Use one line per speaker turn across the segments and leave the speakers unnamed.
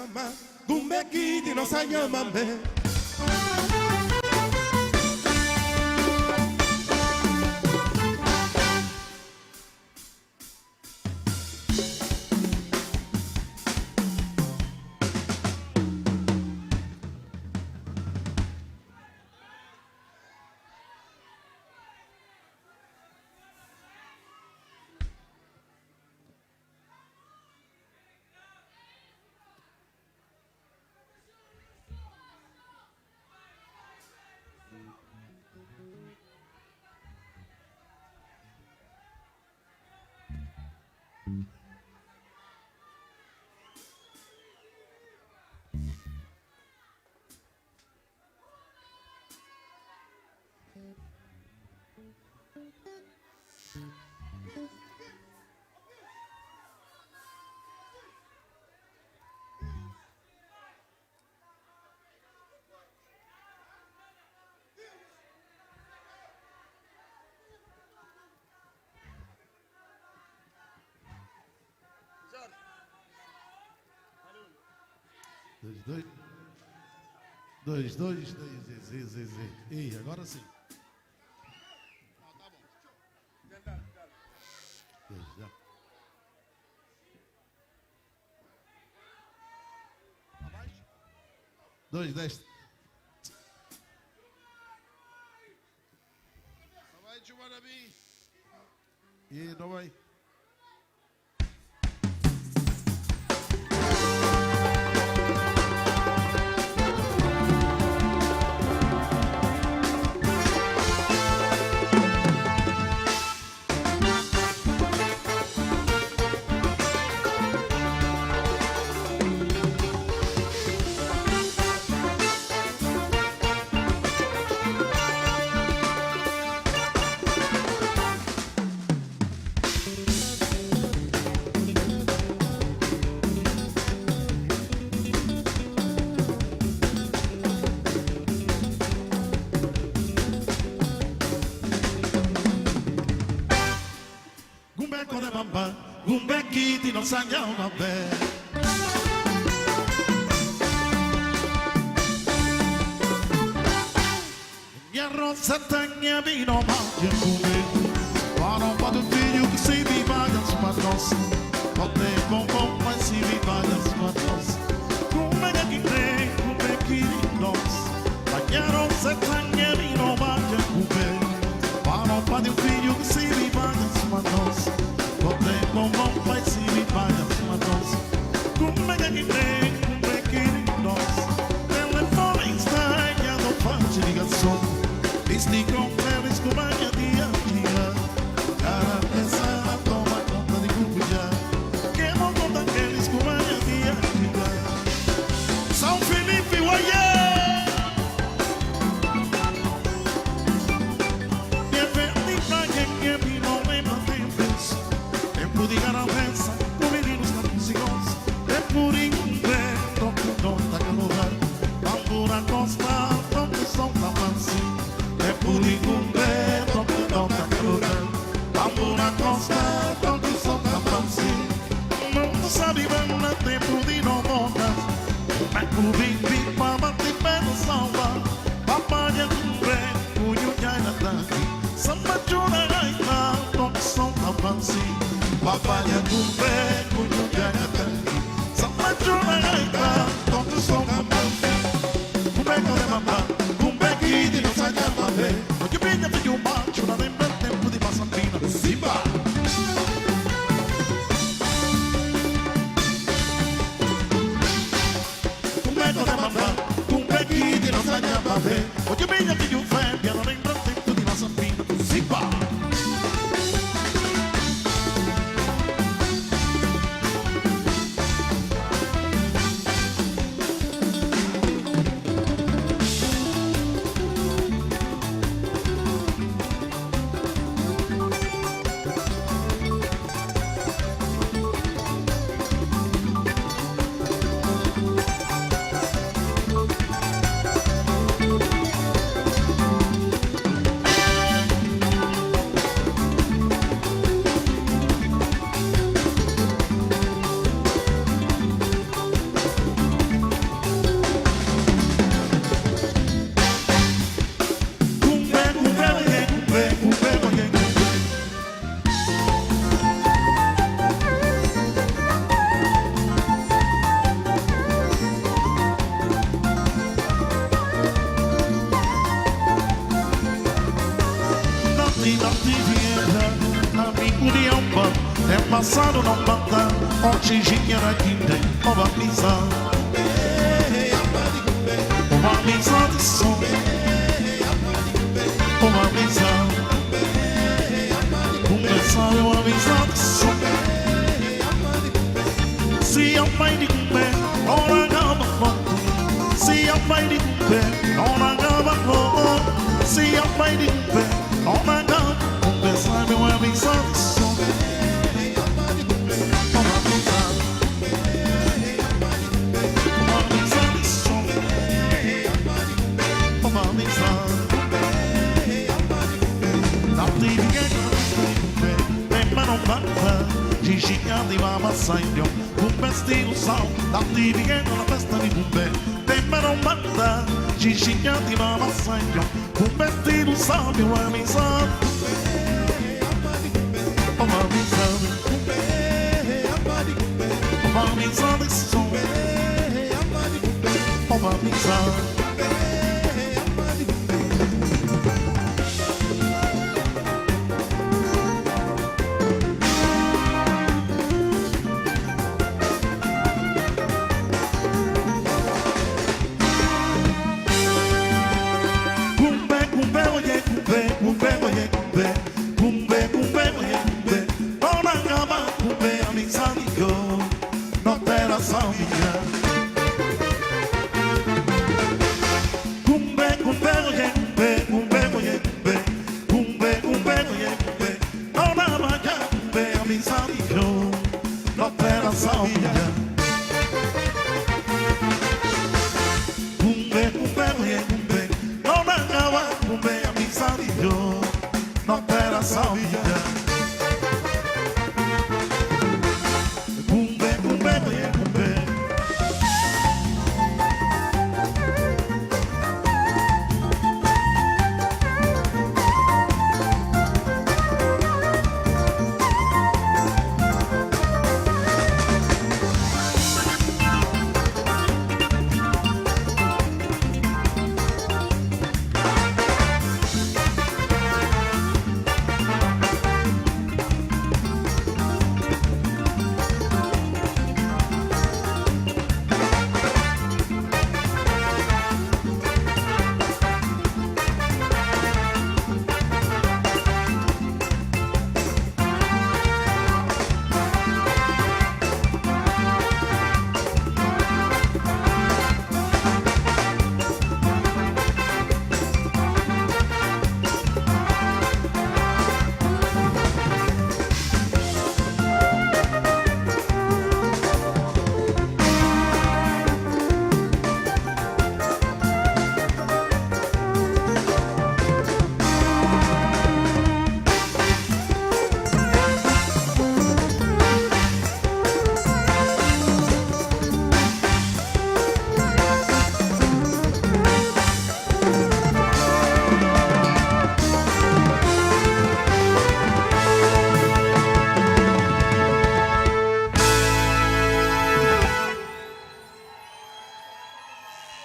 mama, gumbe kiti no sanya mambe.
Dois. E agora sim.
Tá bom.
Já. 2, 10.
Não vai, Chumarabi.
E não vai.
Gumbe kiti no sanya mambe. Minha rosa tenha vino mangia comigo. Para um pado filho que se viva as manos. Pode com mas se viva as manos. Gumbe kiti nos. Minha rosa tenha vino mangia comigo. Para um pado filho que se viva as manos. Como vai se me paga uma dose. Como é que nós? Telefone estranha, não faz ligação. Desligam eles com a dia a dia. Cara pesada, toma conta de grupo já. Que não conta aqueles com a dia a dia. São Felipe, uaiê! E verde pra quem me não lembra tempos. De garança, com meninos campos é por inverno que não está calor. Tambura costa, onde são da mansi. É por inverno que não está calor. Tambura costa, onde são da mansi. Não sabe bem no tempo de não voltar. Mas por vir para bater pé no salva. Papai é um pé, cunho de ainda. Samba chora ainda, onde são da mansi. Papaya kumbe kunyugana tangi Sama chuna gaita Tonto songa mambe Kumbe kone mamba Kumbe kiti no sanya mambe Oye piña te yuma Chuna lembra tempo de Massambina Simba Kumbe kone mamba Kumbe kiti no sanya mambe Oye piña te yuma Piano lembra tempo de Massambina Simba não bata, o xixi era quinte, o baliza. O baliza de som, o baliza. Começar o baliza de som. Se eu pai de pé, ora gaba foto. Se eu pai de pé, ora gaba foto. Se eu pai de pé, ora gaba. Começar o baliza de som. Gigante mama saindo, um vestido sal, da tivigueira na festa de bumbé. Tem marombada, gigante mama saindo, um vestido sal, meu amizade. Uma amizade, uma amizade, som. Uma amizade.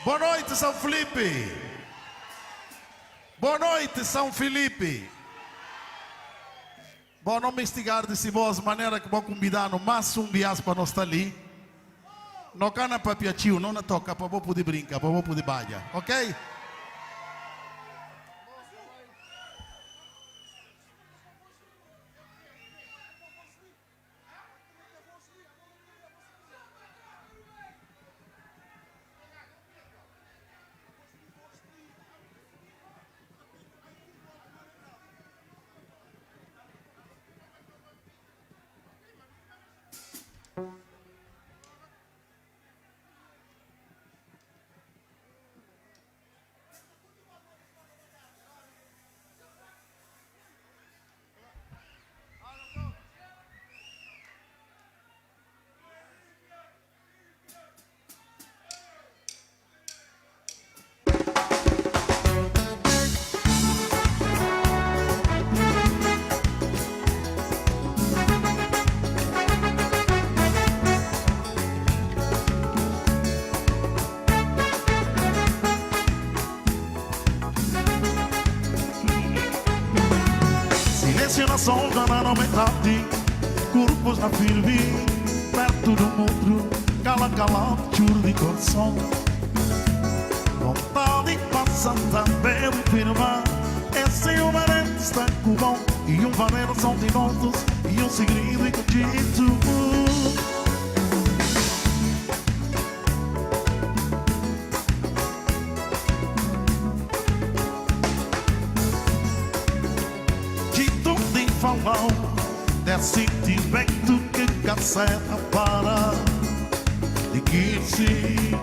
Boa noite, São Felipe. Boa noite, São Felipe. Bom, não me instigar de voz, maneira que vou convidar no mais um bias para nós estar ali. Não cana para piatiu, não na toca, para vou poder brincar, para vou poder balhar, ok?
Silenzio nasconde la metà, corpo
juntos na firme, perto do mundo, cala cala, churro de coração. Vontade passa também firma, esse é um varete está cubão, e um varete são de notos, e um segredo escondido. Falou desse sentimento que caceta para de que se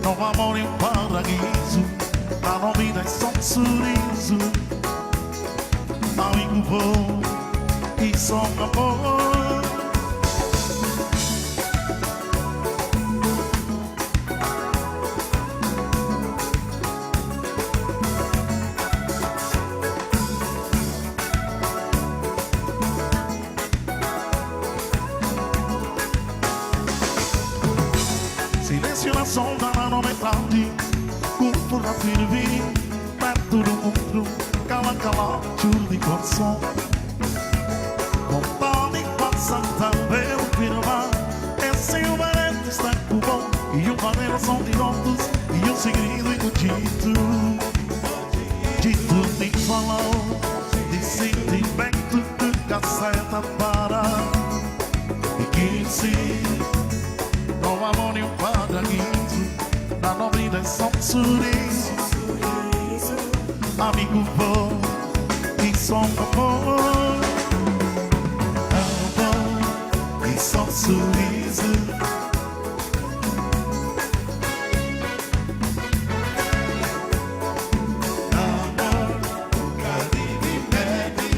não amor em paraíso, na nome é só um sorriso, amigo bom e só amor. Silêncio na sombra na metade, corpo na firme, perto do mundo, cala cala, churro de coração. Vontade passa também firma, esse é um varete está bom, e um panela são de notos, e um segredo escondido. Dito nem falou, de sentimento que caceta para, e que se não amor e um paraíso, na nobre é só um sorriso, amigo bom e só um amor, amor e só um sorriso. Amor, carinho e bebe.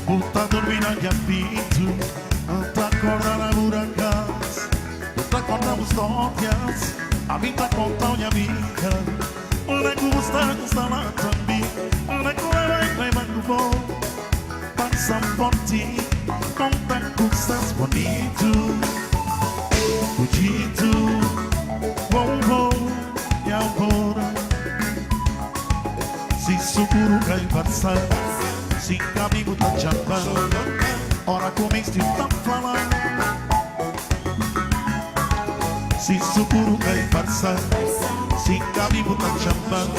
Puta dormir na apito, anta acordar na buracas, puta contamos histórias, a vida conta minha vida, onde gusta lá também, onde vai muito bom, passa por ti, conta coisas bonito, fugido, bom, e agora, se seguro que vai passar. Se amigo tá chamando, ora começo a falar. Se seguro que vai passar. Se amigo tá chamando,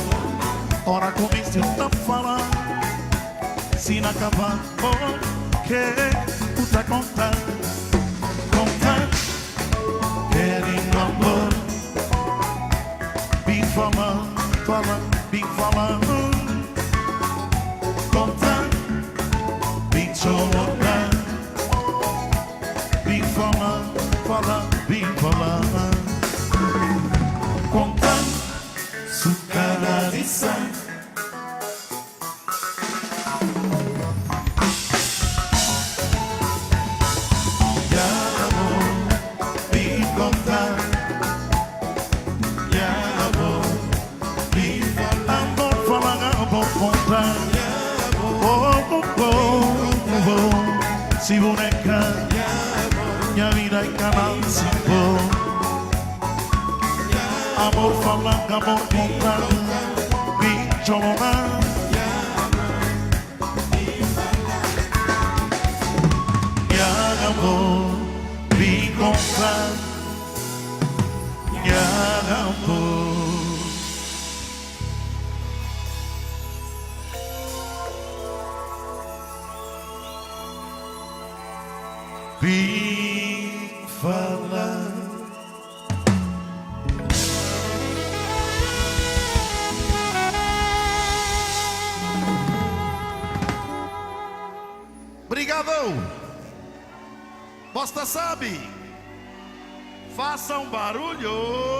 ora começo a falar. Se não acabar, que tu tá contando, querendo amor. Vim falando, vim falando. Vim chorar, vim falar, vim falar. Contar, sucarariça. Ya amor, vim contar. Ya amor, vim falar. Amor, falar, amor, contar. Si boneca, minha vida é canal se for. Amor falando, amor contando, vim chorar. Minha amor, vim contar. Minha amor. Vim falar. Obrigado. Bosta sabe. Faça um barulho.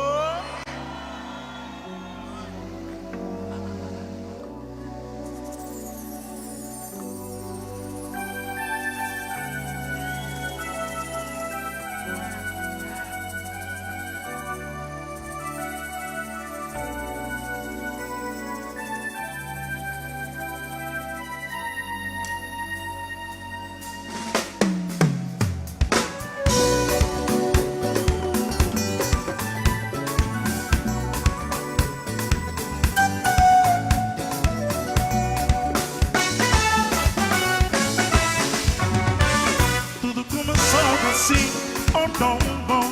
Assim, oh não, oh.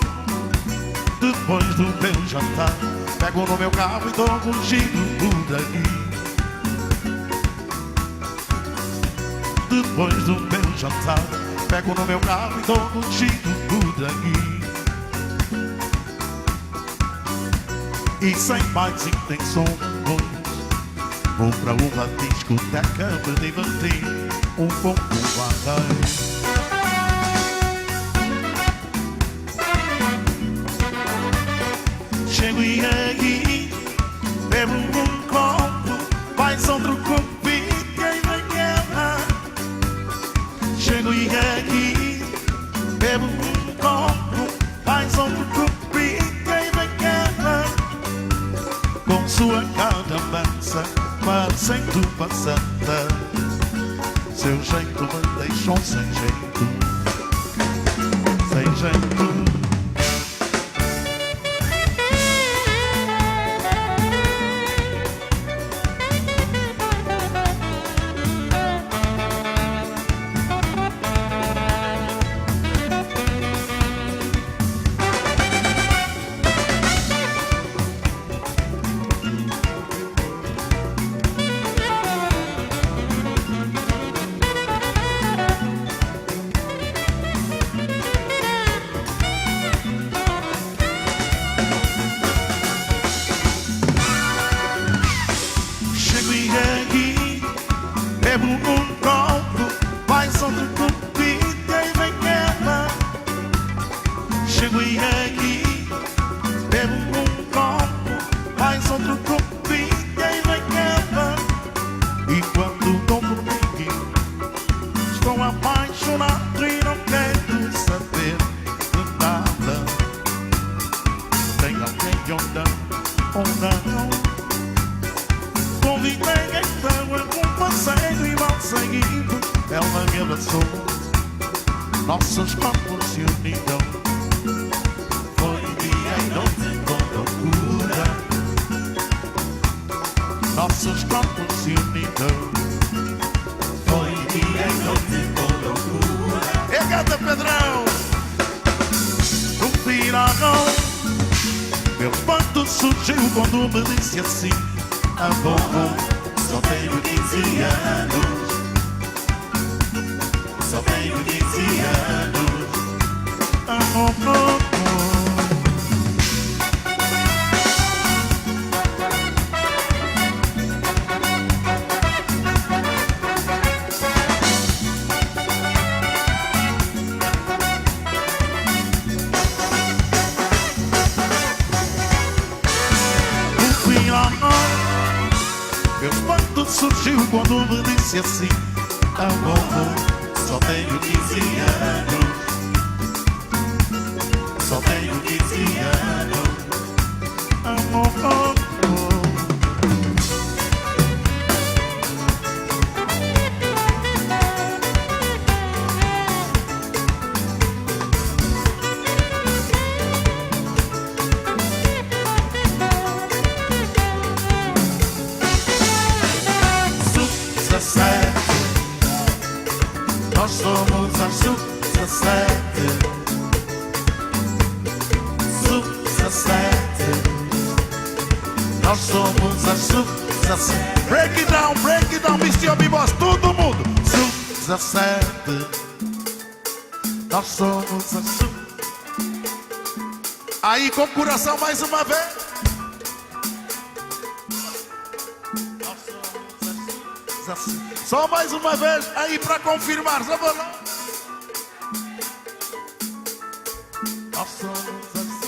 Depois do meu jantar, pego no meu carro e dou um giro por aí. Depois do meu jantar, pego no meu carro e dou um giro por aí. E sem mais intenções, vou pra uma discoteca me divertir um pouco mais. Chego e aí, bebo um copo, mais outro convite e vem ela. Chego e aí, bebo um copo, mais outro convite e vem ela. Com sua cara mansa, parecendo passada, seu jeito me deixou sem jeito, sem jeito. Bebo um copo, mais outro convite e vem ela. Chego e aqui, bebo um copo, mais outro convite e vem ela. E quando dou por mim, estou apaixonado e não quero saber de nada. Tem alguém ou não? Convidei então a um passeio e mal seguido ela me abraçou. Nossos corpos se uniram. Foi dia e noite com loucura. Nossos corpos se uniram. Foi dia e noite com loucura. É gata Pedrão. No piragão, meu espanto surgiu quando me disse assim: amor, só tenho 15 anos. Só tenho 15 anos. Amor, meu espanto surgiu quando me disse assim: amor, só tenho 15 anos. Só tenho 15 anos. Amor, nós somos a Sub-17. Sub-17. Nós somos a Sub-17. Break down, Mr. B-Boss, todo mundo. Sub-17. Nós somos a Sub. Aí com o coração mais uma vez. Nós somos a Sub-17. Só mais uma vez aí para confirmar, só vou lá. Nós somos a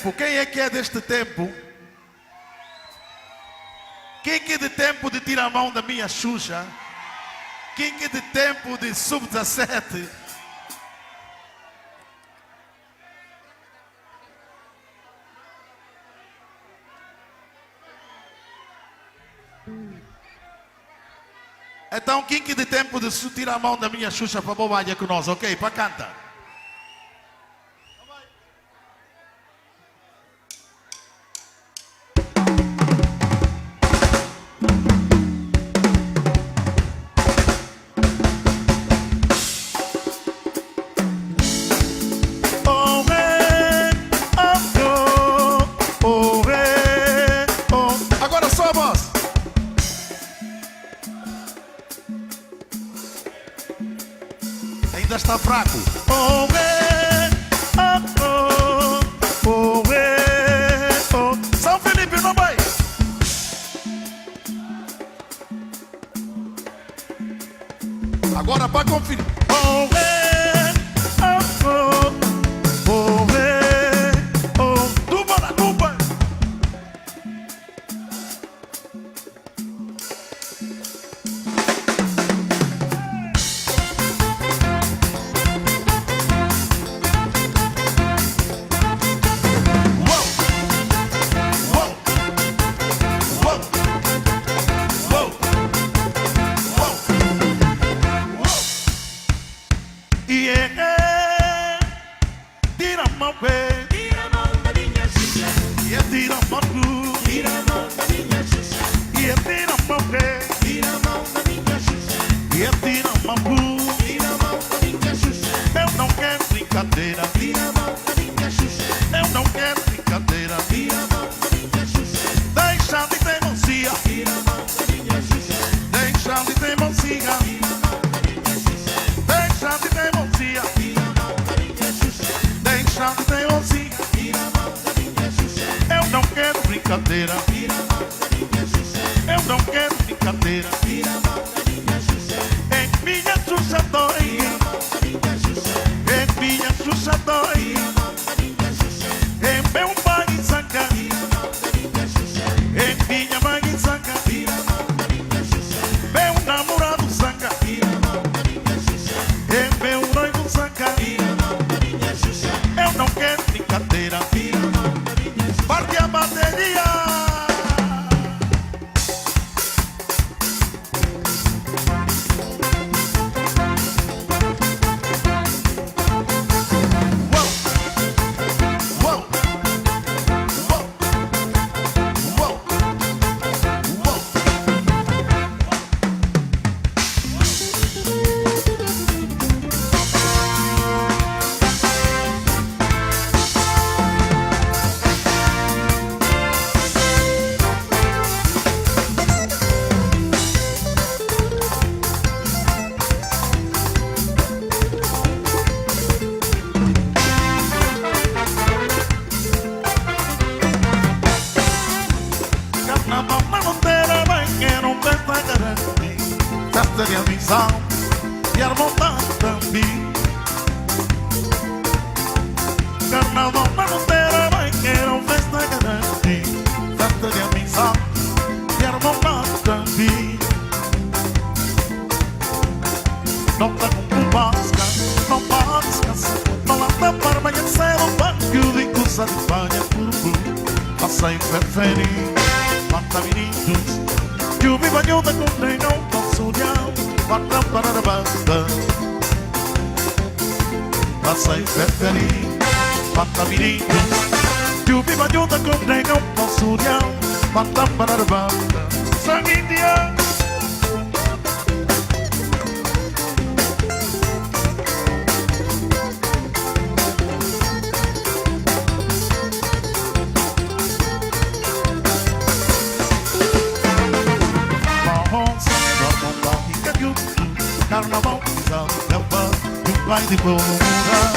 tempo? Quem é que é deste tempo? Quem que é de tempo de tirar a mão da minha Xuxa? Quem que é de tempo de sub-17? Então, quem que é de tempo de tirar a mão da minha Xuxa para bobagem com nós, ok? Para cantar. Agora só a voz. Ainda está fraco. São Felipe, não vai. Agora para conferir. Tira a mão da minha Xuxa. Tira a mão da minha Xuxa. Tira a mão da minha Xuxa. Tira a mão da minha Xuxa. Eu não quero brincadeira. Tira a mão da minha Xuxa. Eu não quero brincadeira. Tira a mão da minha Xuxa. Deixa de teimosia. Tira a mão da minha Xuxa. Deixa de teimosia. Deixa de teimosia. Deixa de teimosia. Eu não quero brincadeira. Eu não quero brincadeira. Em minha Xuxa dói. Em minha Xuxa dói. Em meu pai saca. Em minha mãe saca. Meu namorado saca. Em meu noivo saca. Eu não quero brincadeira. Parte a bateria. Festa de amizão e harmonia também. Carnaval na monteira vai querer uma festa grande. Festa de amizão e harmonia também. Não tá com cubasca, não pode descansar. Não lá da barba e a céu, o banco de coisa de banha. Passa em preferir, mata meninos. Que o viva eu da comprei não posso olhar. Mata para a banda. Passa em preferir, mata meninos. Que o viva eu da comprei não posso olhar. Mata para a banda. Sangue indiano. Carnaval, leva e o pai de bom morar.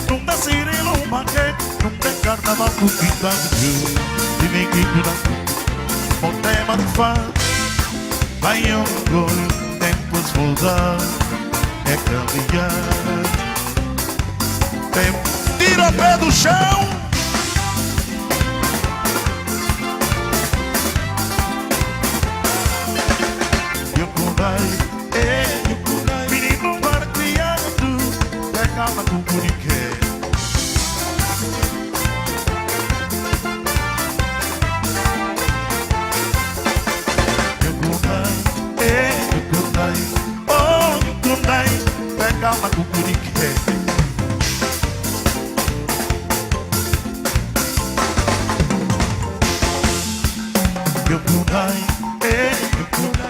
Não dá cirilo, maquete, não tem carnaval com quinta de frio. E nem que o tema de fã vai orgulho, tempos mudar, é caminhar. Tira o pé do chão. Menino marteando, pega na cucurique. Pega na cucurique.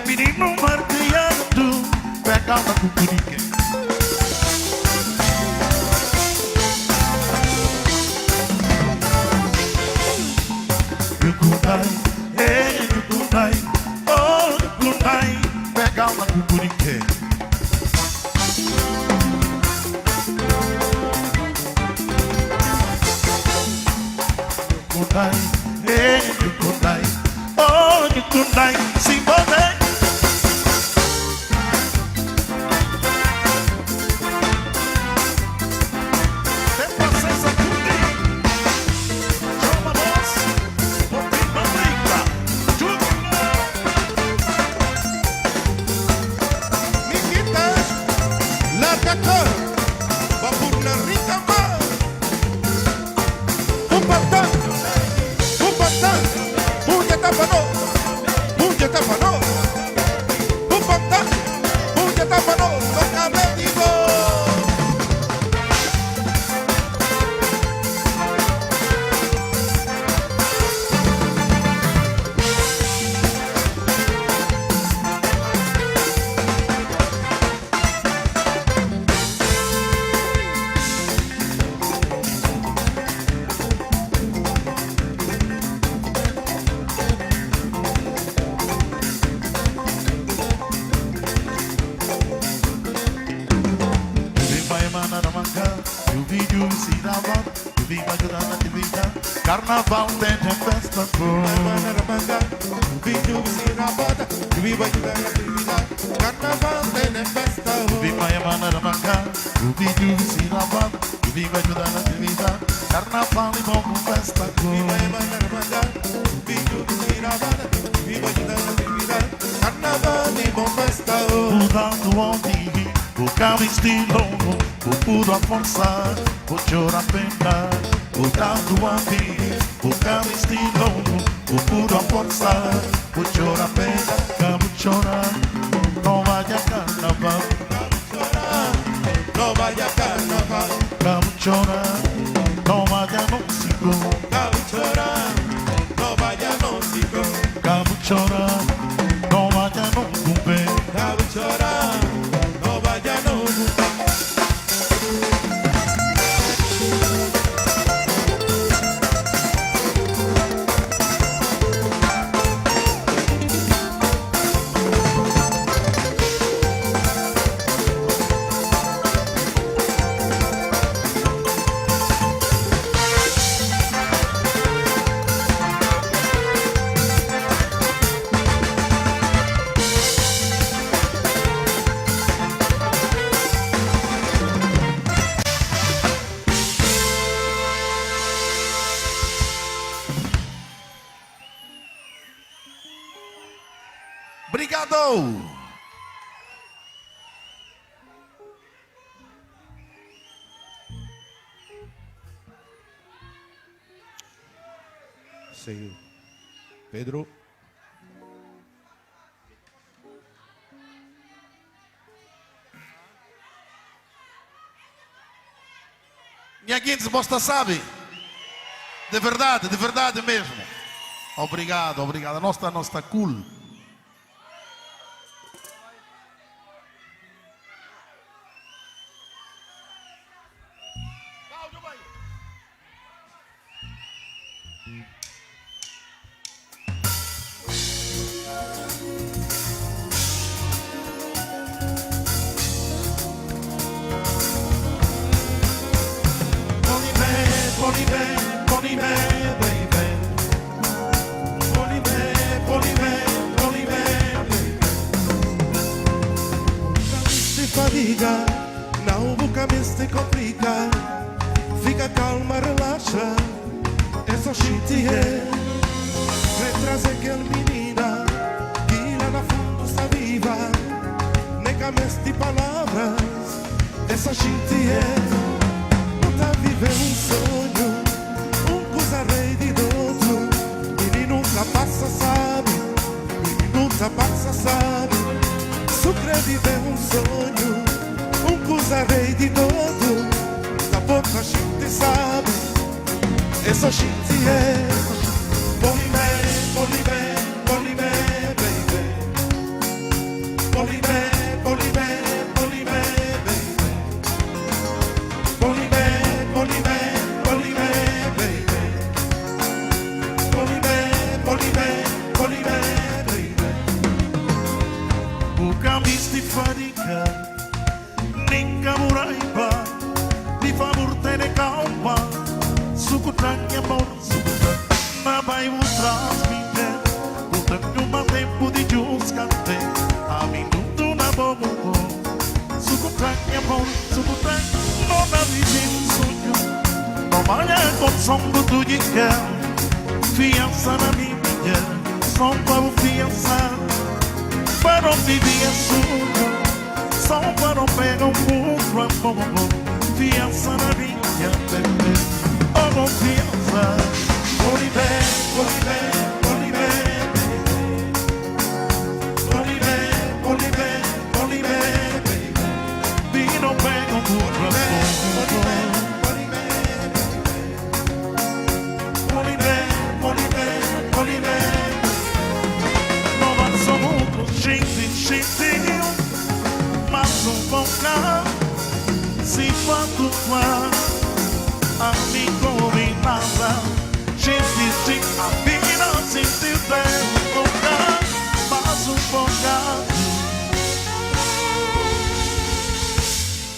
Menino marteando, pega na cucurique. Pega na cucurique. Tonight, see my name. Depois essa cundi, chama voz, bota uma briga,
Nikita, la caca, va por la rica más. Un patán, puya tapano. Puja tapano, toca México.
Carnaval tem festa com
Vídeo visita bota, viva ajudar a atividade. Carnaval tem festa.
Viva a mana da manga, o vídeo se lava, viva ajudar na atividade. Carnaval e bom festa com
Viva a mana da manga, vídeo visita bota, viva ajudar a atividade. Carnaval e bom festa.
Mudando o ontem, o carro estilo, o puro a forçar, o chorar pena. Mudando o ontem, o carro estilo, o puro a forçar, o chorar pena. Cabo chorar, não vai a carnaval.
No vaya carnaval,
Cabo chorar, não vai a músico.
cabo chorar, no vaya músico,
Cabo chorar, não vai a cumprir.
cabo chorar, no vaya músico.
Obrigado!
Senhor Pedro.
Minha Guindes, você sabe? De verdade mesmo. Obrigado, obrigado. Nós está cool.
Fadiga, não boca me se complica. é. Retraz aquele menina que lá na fundo está viva. Nega de palavras, essa gente é. Não tá vivendo um sonho, coisa rei de outro. Menino nunca passa, sabe? Menino nunca passa, sabe? Sucre viver um sonho, coisa rei de todo. Da boca a gente sabe. Essa gente é. Polibé, polibé, polibé, baby. Polibé, polibé, polibé, baby. Polibé, polibé, polibé, baby. Polibé, polibé, polibé, baby.
O camis de fadiga, ninga muraiba, de favor te de calma, sucutranha bom, na vai o transmitir, o tanto tempo de juscante, a minuto na bobo, sucutranha bom, sucutranha, não na vive um sonho, não malha com som do tudica, fiança na minha, som para o fiança. Para não viver sonho, só para não pegar pouco amor. Fiança na minha bebê, oh confiança.
Polibé, polibé, polibé, polibé, polibé, polibé,
E não pega pouco amor.
polibé, polibé, polibé.
Não vai só muito, gente, mas bom cá, se quanto faz, amigo e nada, gente, a vida se tiver bom cá, mas bom cá.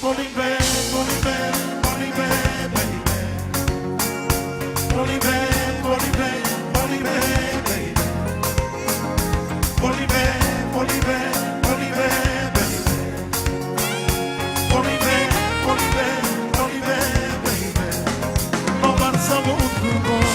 Polibé, polibé, polibé, baby. Polibé, polibé, polibé, baby. Polibé, polibé, polibé, baby. Polibé, polibé, polibé, baby.
Não vai só muito bom.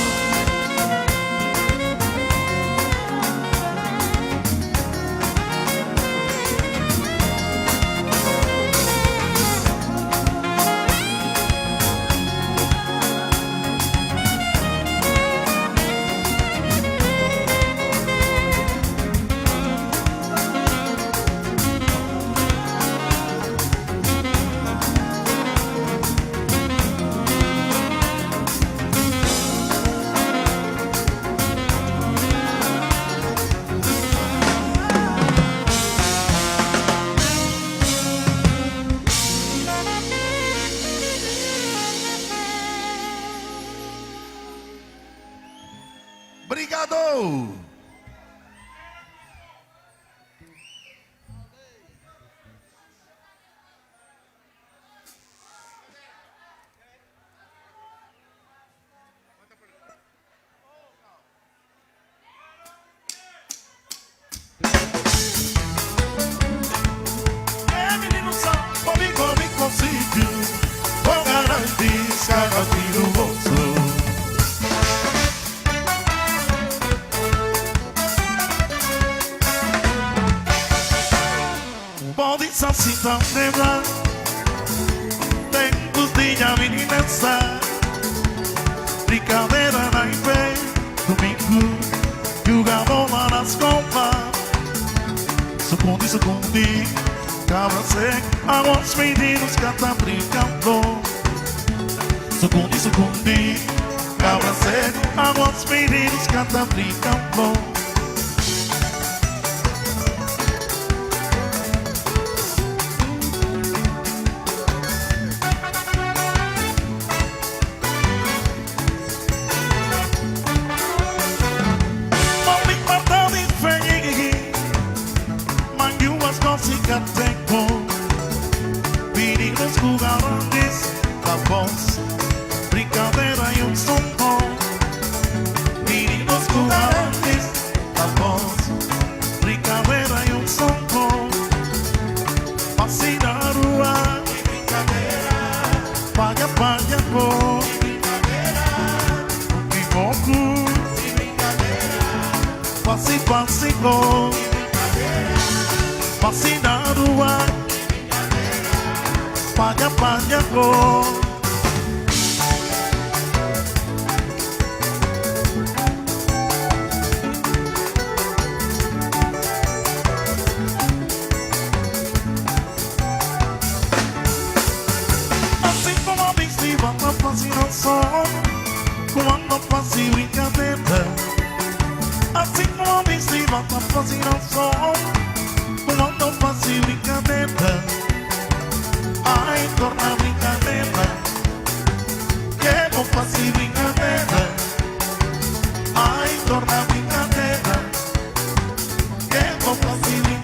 Obrigado!
É menino só, come consigo, vou garantir que no bolso. Pode só se lembrar, tem os dias meninas, brincadeira na IP, domingo, jogava lá nas copas. Sucundi, cabra seca, alguns meninos cantam brincando. Sucundi, cabra seca, alguns meninos cantam brincando. Meninos jugadores da voz, brincadeira e som bom. Meninos jugadores Passe, passe, go. Passe na rua. Palha, palha, go. Assim como a venciva na fascinação, quando faço brincadeira. Assim como a venciva na fascinação, quando faço brincadeira. Ai, torna brincadeira, que vou fazer brincadeira. Ai, torna brincadeira, que vou fazer brincadeira.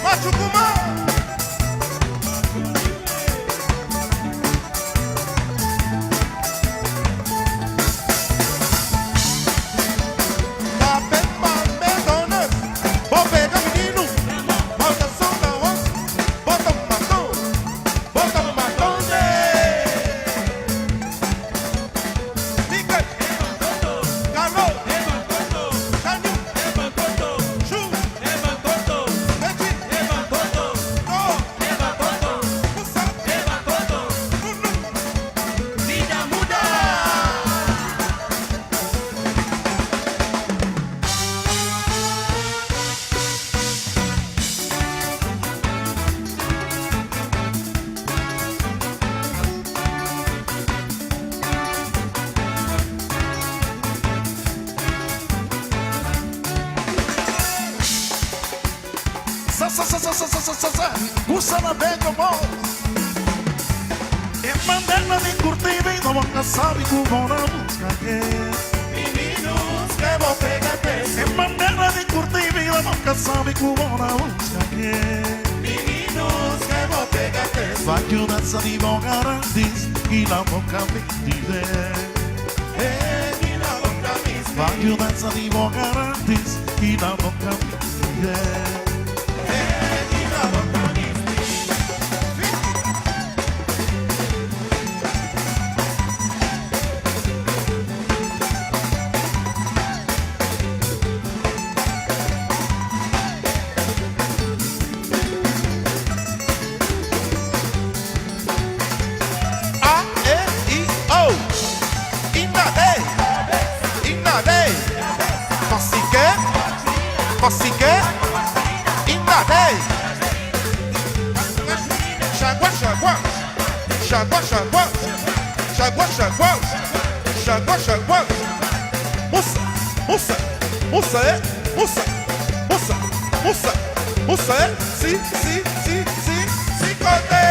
Machucumã.
Gusta na beca, bom. É mandela de curtir bem, não boca sabe como na música que
Meninos que vou pegar preço.
é mandela de curtir bem, não boca sabe como na música que
Meninos que vou pegar preço.
vai que o dança de bom garantis e na boca me dizer.
E na boca me
Vai que o dança de bom garantis e na boca me dizer.
E na boca me Pasique, inadei. Chagua, chagua, chagua, chagua, chagua, chagua, chagua, chagua. Mussa, mussa, mussa, mussa, mussa, mussa, mussa, si, cote.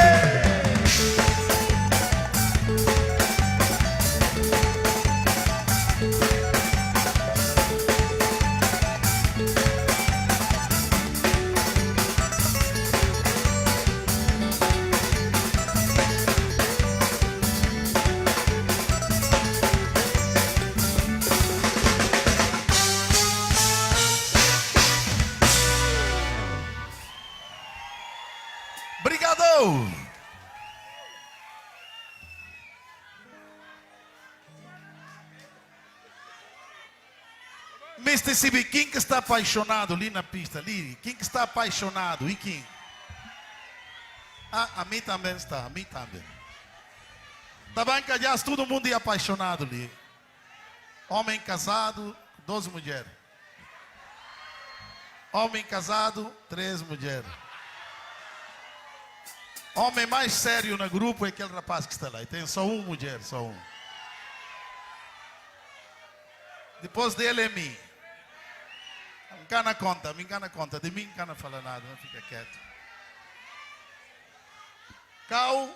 Obrigado! Mr. CB, quem que está apaixonado ali na pista? Ali, quem que está apaixonado? E quem? Ah, a mim também está, a mim também. Tá bem que aliás todo mundo é apaixonado ali. Homem casado, 12 mulheres. Homem casado, 3 mulheres. Homem mais sério no grupo é aquele rapaz que está lá. E tem só uma mulher, só um. Depois dele é mim. Me engana conta, me engana conta. De mim não engana falar nada, não fica quieto. Cau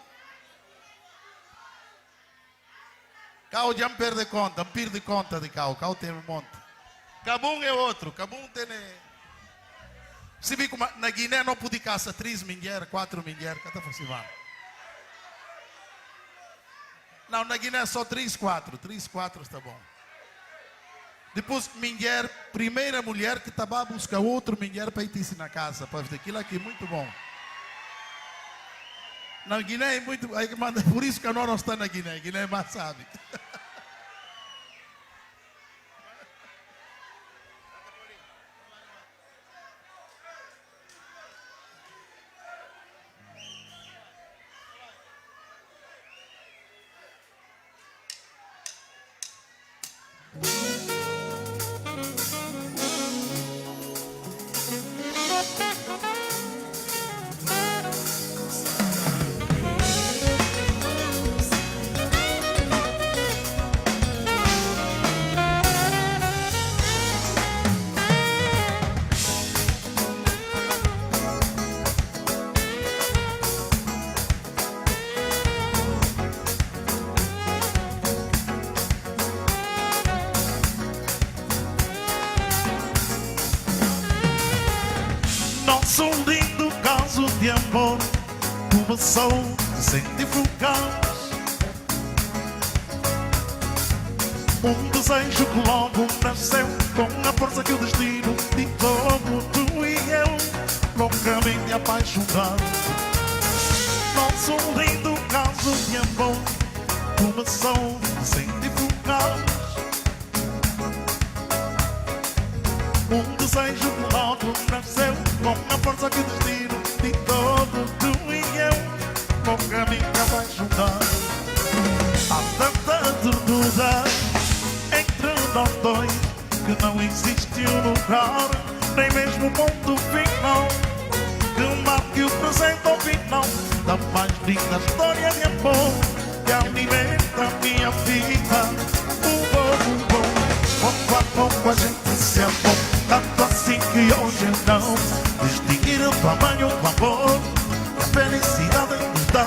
já me perde conta, me perde conta de Cau. Cau tem um monte. Cabum é outro, Cabum tem... Se vi como na Guiné não pude caçar 3 mulheres, 4 mulheres, que está fazendo. Não, na Guiné só 3, 4. 3, 4 está bom. Depois, mulher, primeira mulher que estava a buscar outra mulher para ir te ensinar na casa. Para ver aquilo aqui, muito bom. Na Guiné é muito. Por isso que nós não estamos na Guiné. Guiné mais sabe. Nosso lindo caso de amor começou sem divulgar. Um desejo que logo nasceu com a força que o destino ditou. Tu e eu, loucamente apaixonados. Nosso lindo caso de amor começou sem divulgar. Um desejo que logo nasceu com a força que o destino ditou. Tu e eu, loucamente apaixonados. Há tanta ternura entre nós dois que não existe um lugar, nem mesmo um ponto final que marque o presente ao final da mais linda história de amor que alimenta a minha vida. Pouco a pouco a gente se amou, tanto assim que hoje não distinguir o tamanho do amor que a felicidade nos dá.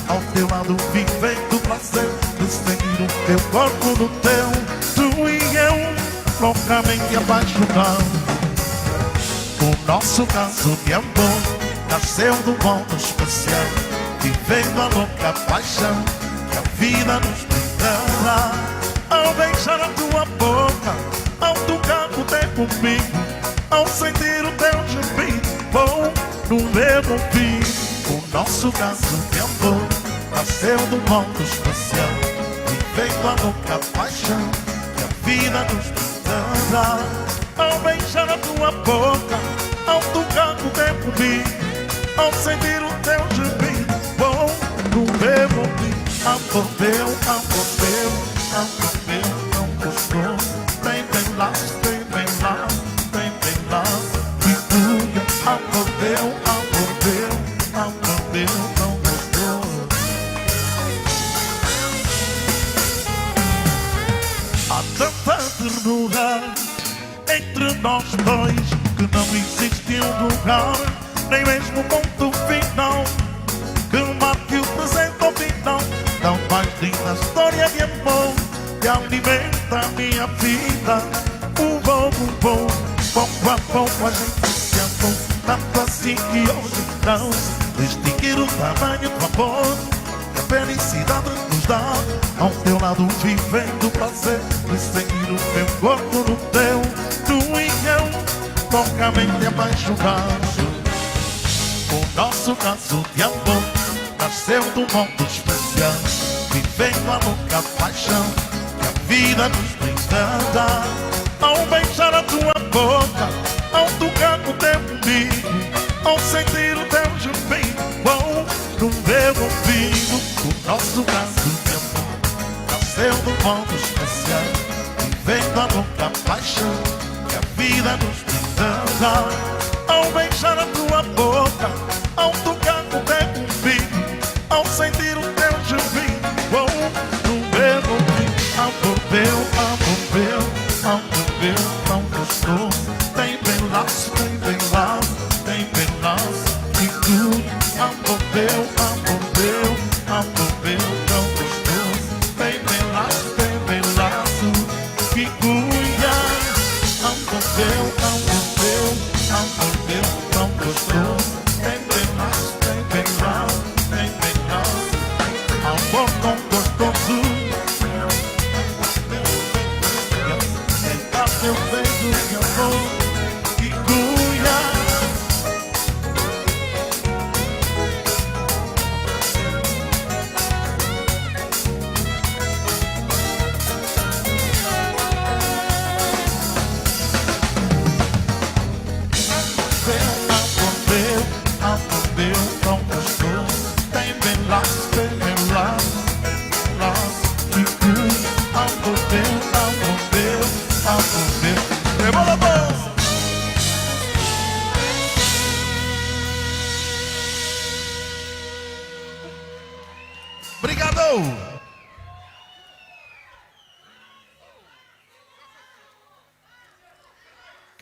Ao teu lado vivendo o prazer de sentir o teu corpo no teu. Tu e eu, loucamente apaixonados. O nosso caso de amor nasceu do modo especial, vivendo a louca paixão que a vida nos brindará. Ao beijar a tua boca, ao tocar o teu comigo, ao sentir o teu gemido, bom no meu ouvido. O nosso caso de amor nasceu do modo especial, vivendo a louca paixão que a vida nos brindará. Ao beijar a tua boca, ao tocar o teu comigo, ao sentir o teu gemido, bom no meu ouvido. Amor meu, amor meu, amor meu, não gostoso. Tem bem laço, tem bem laço, tem bem laço. E tu, amor meu, amor meu, amor meu, não gostoso. Há tanta ternura entre nós dois que não existe um lugar, nem mesmo um ponto final que marque o presente ao final da mais linda história de amor que alimenta a minha vida. Pouco a pouco a gente se amou, tanto assim que hoje não distinguir o tamanho do amor que a felicidade nos dá. Ao teu lado vivendo o prazer de sentir o meu corpo no teu. Tu e eu, loucamente apaixonados. O nosso caso de amor nasceu do mundo especial, vivendo a louca paixão que a vida nos brindará. Ao beijar a tua boca, ao tocar o teu umbigo, ao sentir o teu gemido, bom no meu ouvido. O nosso caso de amor nasceu do mundo especial, vivendo a louca paixão que a vida nos brindará. Ao beijar a tua boca, ao tocar o teu umbigo, ao sentir o teu gemido, bom no meu ouvido. Amor meu, amor meu, amor meu, não gostoso. Tem bem laço, tem bem laço, tem bem laço. E tu, amor meu, amor meu, amor meu, não gostoso. Tem bem laço, tem bem laço. Que cuia, amor meu, amor meu, amor meu, não gostoso.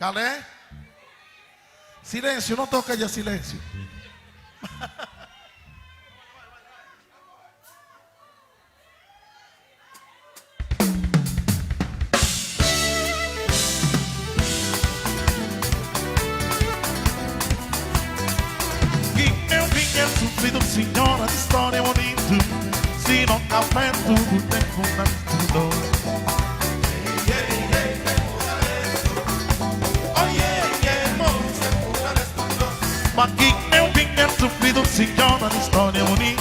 Calé? Silêncio, não toca já, silêncio.
Que eu vinha sofrido, senhora, de história bonita. Se não café, tudo tempo não estudou. Aqui eu vinha sofrido, senhora, de história bonita.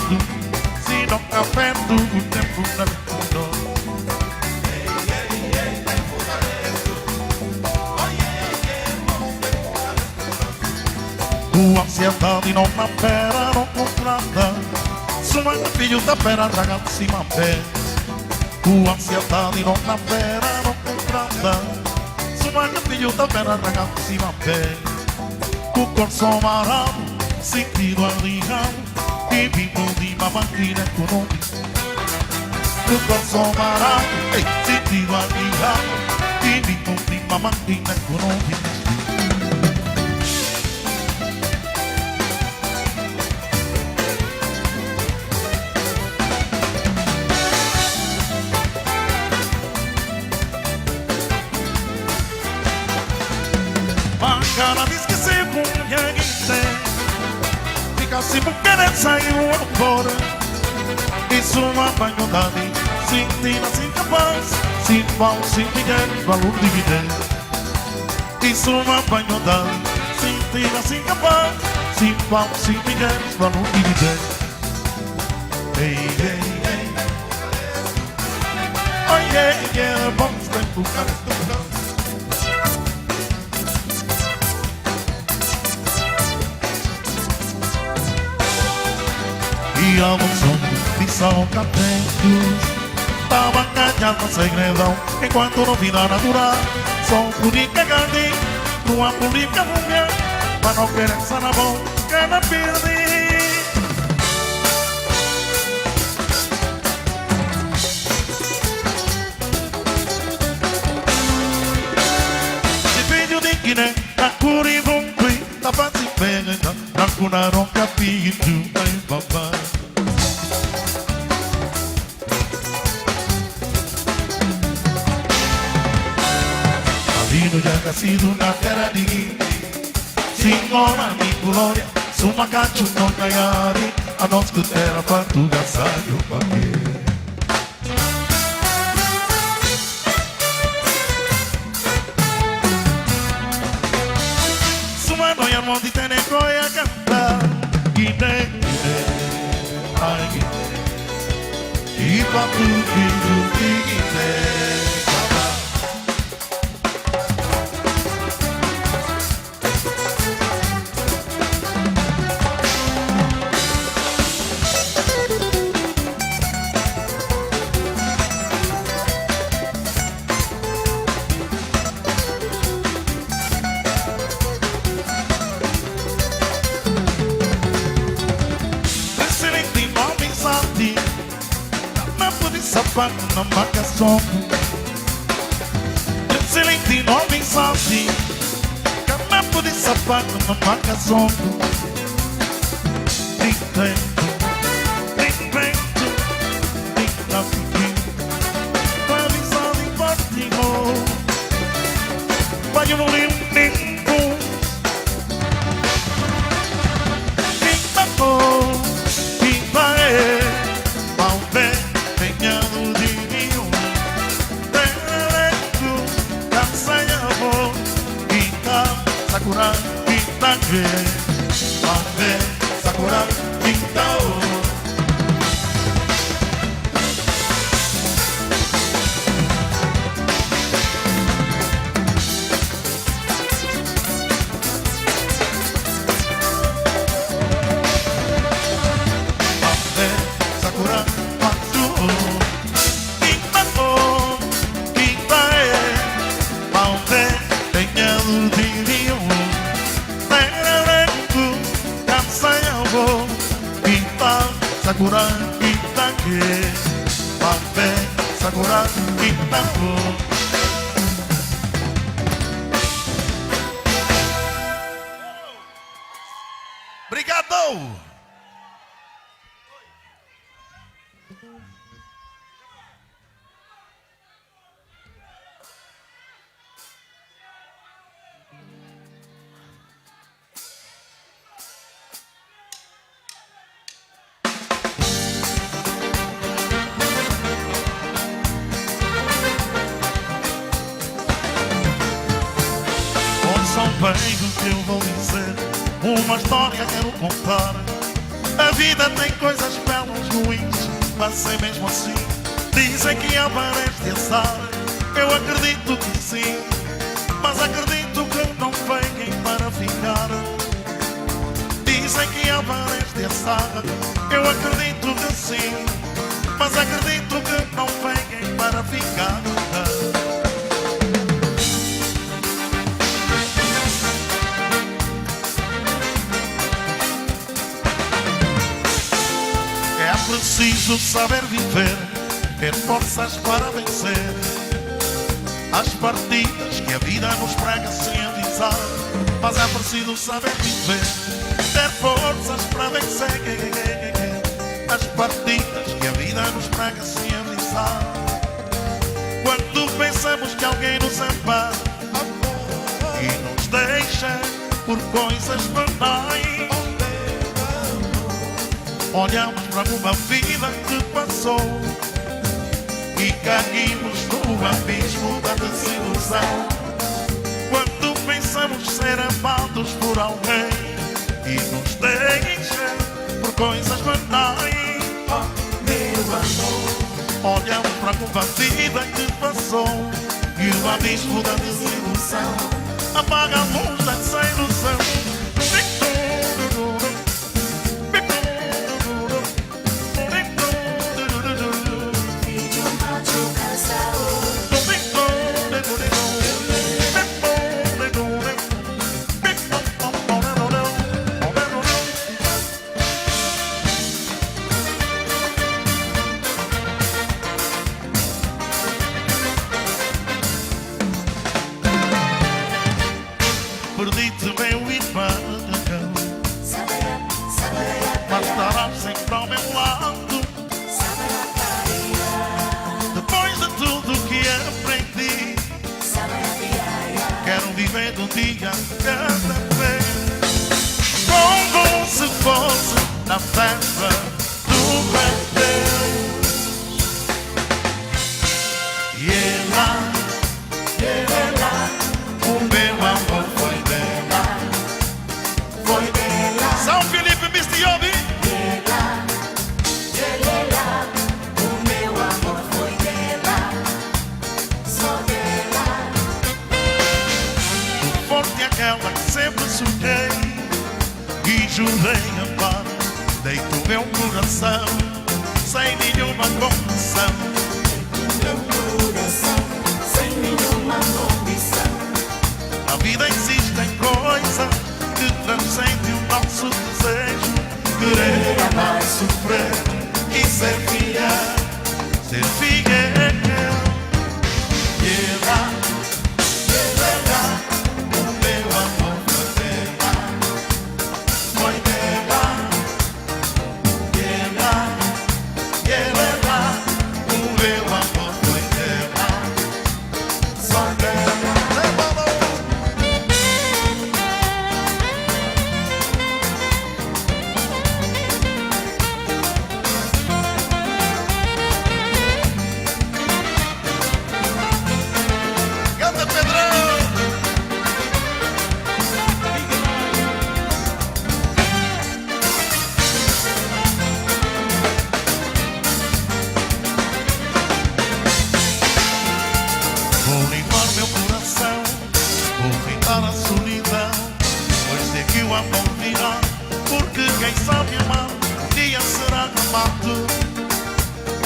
Se não café, tudo tempo não estudou.
Tua ansiedade não na pera, não contrata. Sua filho da pera, ragazzi, ma pé. Tua ansiedade não na pera, não contrata. Sua filho da pera, ragazzi, ma pé. O corso amarrado, sentido arriado, e vivo de uma máquina econômica. O corso amarrado, sentido arriado, e vivo de uma máquina econômica.
Cada vez que se punha guinte, fica se querer sair embora.
Isso uma banhodade, sentindo assim capaz, sem pau, sem dinheiro, valor de vida. Isso uma banhodade, sentindo assim capaz, sem pau, sem dinheiro, valor de vida. Ei, ei, ei, oh yeah, yeah, vamos tempo, cara. E ao som de São Catentos tava callado no segredão, enquanto no vida natural só política grande, numa política mulher, mas não querer na mão que me perdi.
Se vídeo de Guiné, na Curivungui,
da paz e pena, na cunaron capítulo, ai papai. Vino já nascido na terra de Guiné, Senhora mi glória, suma cacho não caiari, a nós que terra Portugal saiu para quê?
suma noia monte tene coia cantar.
Guiné, Guiné, ai Guiné, e para tudo de Guiné. Sapato na marcação, excelente nome salve, canapo de sapato na marcação. Tem vento, tem trafiquinho, vai avisar de Baltimore, vai no limpo, quem tacou, quem vai, mal ver. Penhado de vinho, Tereco, Kansayabo, Kita, Sakura, Kita-ge, Ave, Sakura, Kita-o. Ave, Sakura, Sakura Kita-ge, Ave, Sakura Kita-o. Uau! Bem do que eu vou dizer, uma história quero contar. A vida tem coisas belas, ruins, mas é mesmo assim. Dizem que aparece de azar, eu acredito que sim, mas acredito que não venham para ficar. Dizem que aparece de azar, eu acredito que sim, mas acredito que não venham para ficar. Preciso saber viver, ter forças para vencer as partidas que a vida nos prega sem avisar. Mas é preciso saber viver, ter forças para vencer as partidas que a vida nos prega sem avisar. Quando pensamos que alguém nos ampara e nos deixa por coisas banais, olhamos para uma vida que passou e caímos no abismo da desilusão. Quando pensamos ser amados por alguém e nos deixa por coisas banais, meu amor, olhamos para uma vida que passou e o abismo da desilusão apaga a luz dessa ilusão. Perdi-te, meu irmão, mas estarás sempre ao meu lado. Depois de tudo que aprendi, quero viver de um dia cada vez, como se fosse na festa do meu Deus. E ela, o meu amor foi dela, foi dela. São Felipe Mistiobi.
Ela, o meu amor foi dela, só dela.
Forte aquela que sempre sonhei e jurei amar. Deito meu coração sem nenhuma condição.
Meu coração, sem nenhuma condição.
Na vida existem coisas que transcendem o nosso desejo. Querer, amar, sofrer e ser fiel, ser fiel. E ela, o meu amor foi dela, foi dela. E ela, o meu amor foi dela, só dela. Vou limpar meu coração, vou limpar a solidão, pois sei que o amor virá, porque quem sabe amar, um dia será amado.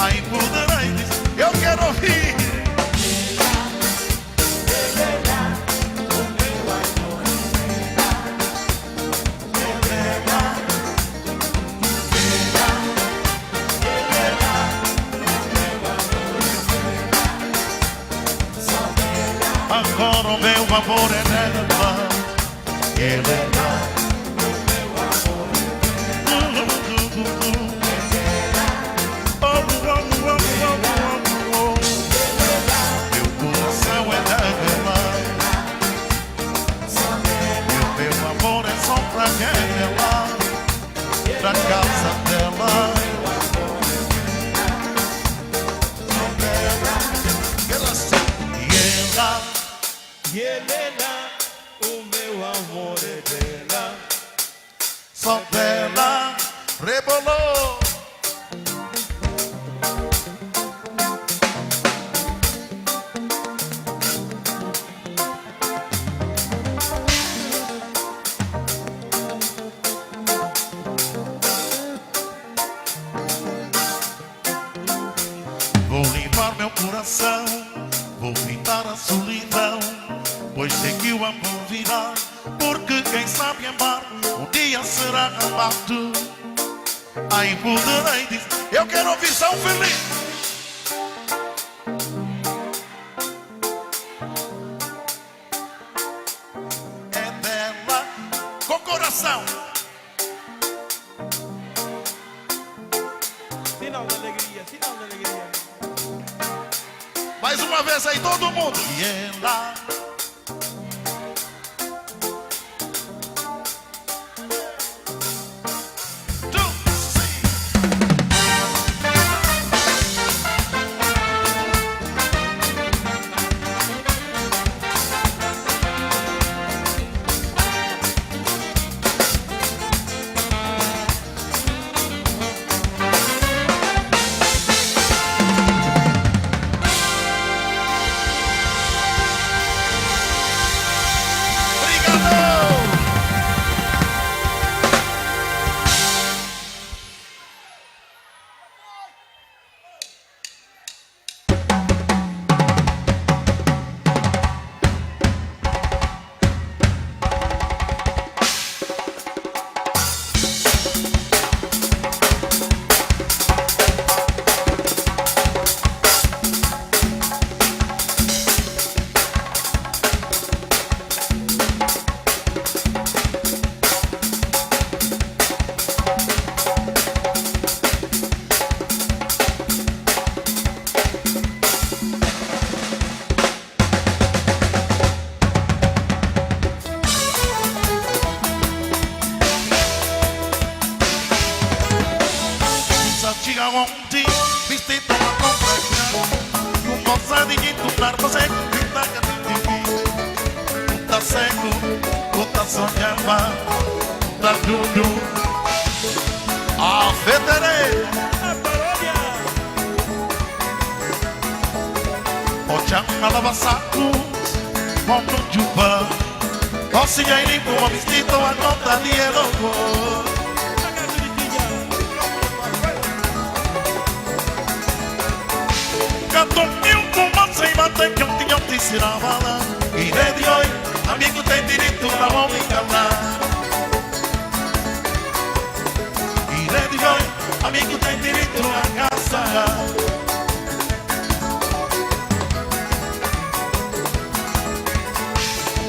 Aí poderei dizer, eu quero ouvir. Agora o meu amor é dela, ela, o meu amor é dela.
E Helena, o meu amor é dela.
Só dela rebolou. Vou limpar meu coração, vou pintar a solidão, pois sei que o amor virá, porque quem sabe amar um dia será amado. Aí poderei dizer, eu quero ouvir São Feliz. É dela com coração.
Sinal de alegria, sinal de alegria.
Mais uma vez aí todo mundo. E ela Chega ontem, vestido a comprar, com bolsa de guitarra, você grita que te tá cego, tá sonhando, tá tudo. A federê,
A paródia.
o chama lava sacos, como juba, o cigarro com o vestido a conta de elogo. Catonil com sem bater que um te ensinava lá. E de hoje, amigo tem direito a não me calar. E de hoje, amigo tem direito a caçar.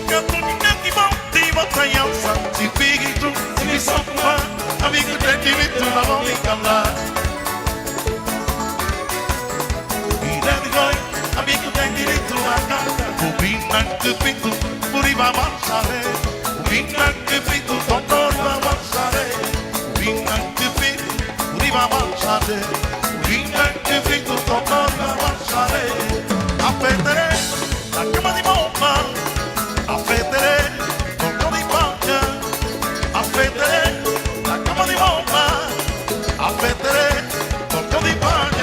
Catonil que bom te bota em alça. Se fica em tu, se me sopa, amigo tem direito a não me calar. Amigo tem direito a casa. O vinho que pinto, por aí vai marchar. O vinho que pinto, doutor vai marchar. O vinho que pinto, por aí vai marchar. O vinho que pinto, doutor vai marchar. A federê, a cama de bomba. A federê, doutor de banca. A federê, a cama de bomba. A federê, doutor de banca.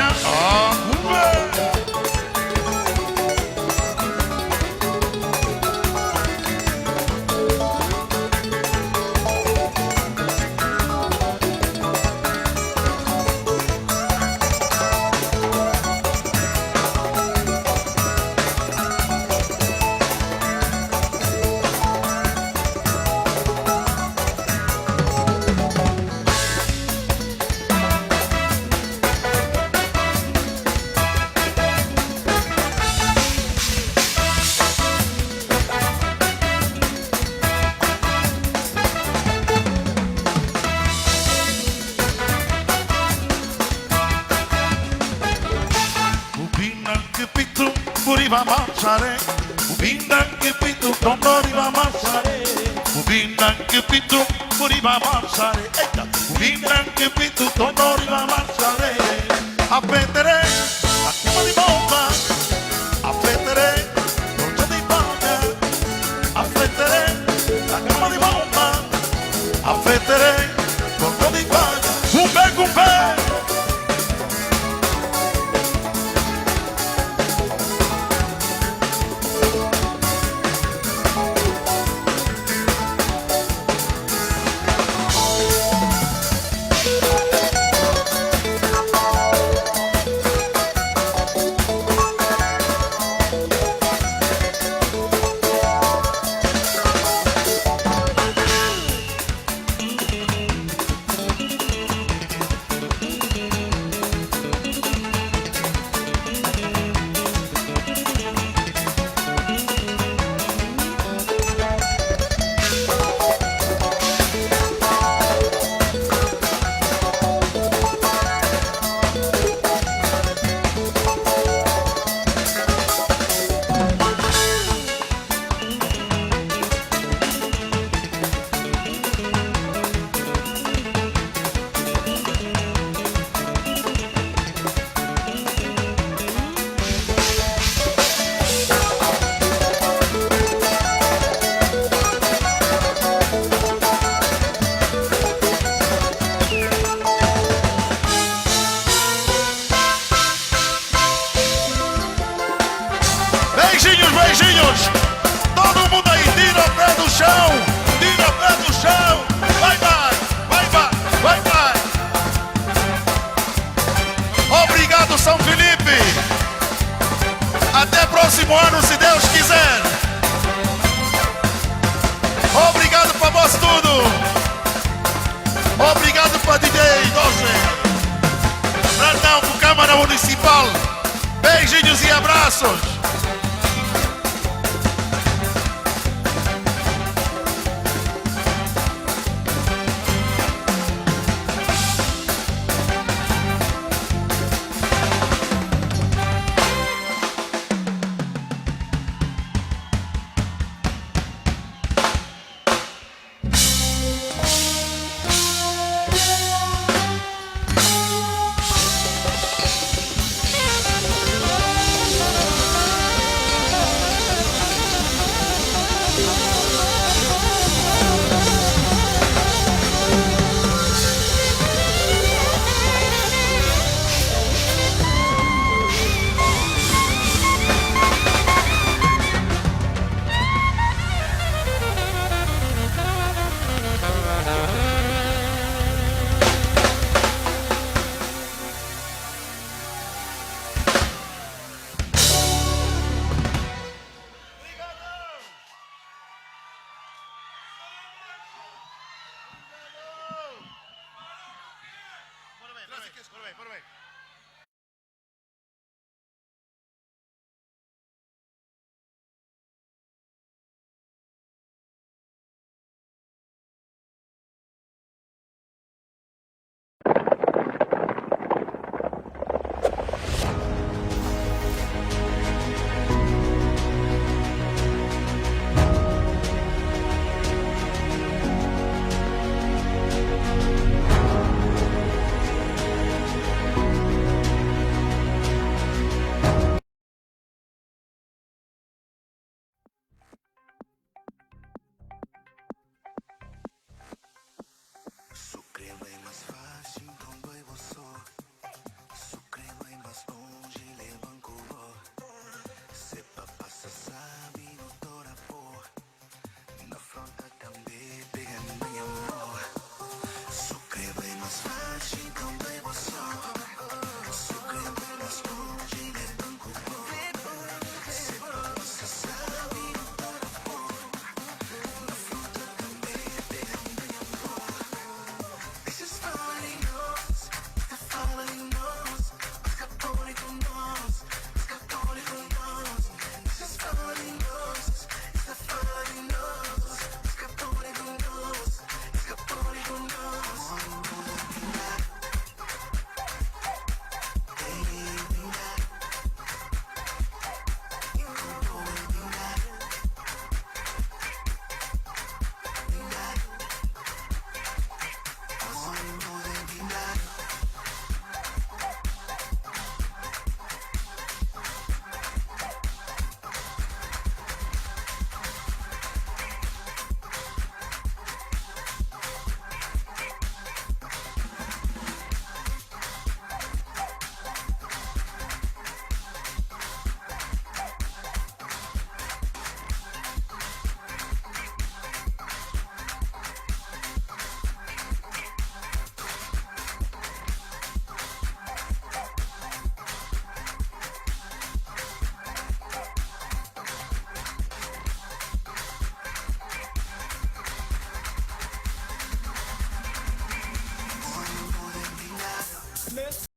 Va marciare, ubinda che pitu non va marciare, ubinda che pitu va marciare, ubinda che pitu non va marciare, a prendere la chiama di bomba, a prendere dolce di paga, Beijinhos, beijinhos. Todo mundo aí, tira o pé do chão. Tira o pé do chão. Vai, vai, vai, vai, vai, vai. Obrigado, São Felipe. Até próximo ano, se Deus quiser. Obrigado para vós tudo. Obrigado para DJ Doce. Perdão, para Câmara Municipal. Beijinhos e abraços. Parabéns.